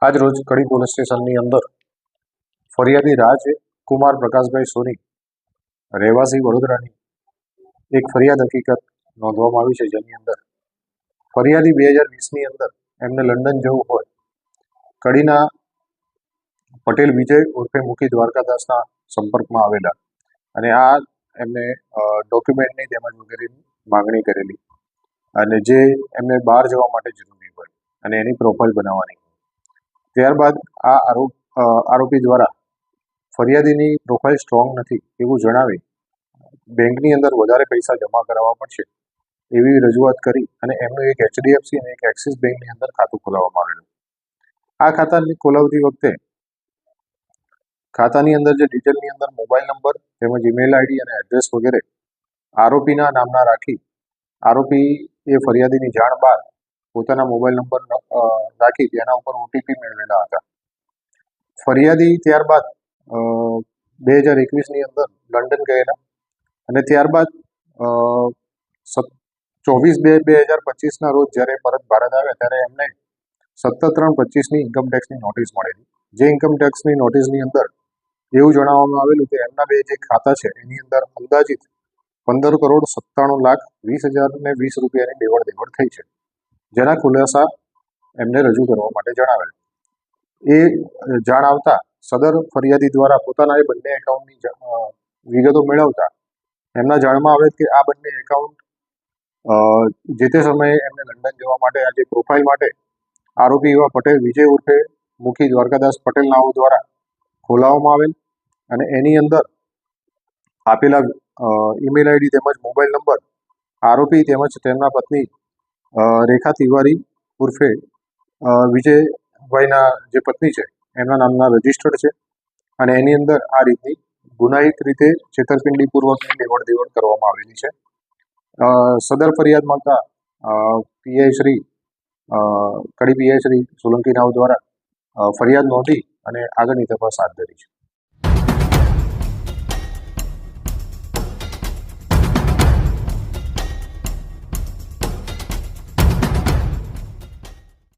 આજ રોજ કડી પોલીસ સ્ટેશનની અંદર ફરિયાદી રાજકુમાર પ્રકાશભાઈ સોની રહેવાસી વડોદરાની એક ફરિયાદ હકીકત નોંધવામાં આવી છે, જેની અંદર ફરિયાદી 2020ની અંદર એમને લંડન જવું હોય, કડીના પટેલ વિજય ઉર્ફે મુખી દ્વારકાદાસના સંપર્કમાં આવેલા અને આ એમને ડોક્યુમેન્ટની તેમજ વગેરેની માગણી કરેલી અને જે એમને બહાર જવા માટે જરૂરી હોય અને એની પ્રોફાઇલ બનાવવાની. ત્યારબાદ આ આરોપી દ્વારા ફરિયાદીની પ્રોફાઇલ સ્ટ્રોંગ નથી એવું જણાવી બેંકની અંદર વધારે પૈસા જમા કરાવવા પડશે એવી રજૂઆત કરી અને એમનું એક HDFC અને એક એક્સિસ બેંકની અંદર ખાતું ખોલાવવામાં આવેલું. આ ખાતાની ખોલાવતી વખતે ખાતાની અંદર જે ડિટેલની અંદર મોબાઈલ નંબર તેમજ ઈમેલ આઈડી અને એડ્રેસ વગેરે આરોપીના નામના રાખી આરોપી એ ફરિયાદીની જાણ બાદ પોતાના મોબાઈલ નંબર રાખી તેના ઉપર OTP મેળવેલા હતા. ફરિયાદી ત્યારબાદ 2021ની અંદર લંડન ગયેલા અને ત્યારબાદ 24/2/2025ના રોજ જ્યારે પરત ભારત આવ્યા ત્યારે એમને 17/3/25ની ઇન્કમટેક્સની નોટિસ મળેલી. જે ઇન્કમટેક્સની નોટિસની અંદર એવું જણાવવામાં આવેલું કે એમના બે જે ખાતા છે એની અંદર અંદાજિત 15,97,20,020 રૂપિયાની લેવડ દેવડ થઈ છે, જેના ખુલાસા એમને રજૂ કરવા માટે જણાવેલ. એ જાણ આવતા સદર ફરિયાદી દ્વારા પોતાના એ બંને એકાઉન્ટની વિગતો મેળવતા એમના જાણમાં આવે કે આ બંને એકાઉન્ટ જે તે સમયે એમને લંડન જવા માટે આ જે પ્રોફાઇલ માટે આરોપી એવા પટેલ વિજય ઉર્ફે મુખી દ્વારકાદાસ પટેલ નાઓ દ્વારા ખોલાવવામાં આવેલ અને એની અંદર આપેલા ઈમેલ આઈડી તેમજ મોબાઈલ નંબર આરોપી તેમજ તેમના પત્ની રેખા તિવારી ઉર્ફે વિજયભાઈના જે પત્ની છે એમના નામના રજીસ્ટર્ડ છે અને એની અંદર આ રીતની ગુનાહિત રીતે છેતરપિંડીપૂર્વકની લેવડ દેવડ કરવામાં આવેલી છે. સદર ફરિયાદ મળતા કડી પીઆઈ શ્રી સોલંકી નાઓ દ્વારા ફરિયાદ નોંધી અને આગળની તપાસ હાથ ધરી છે.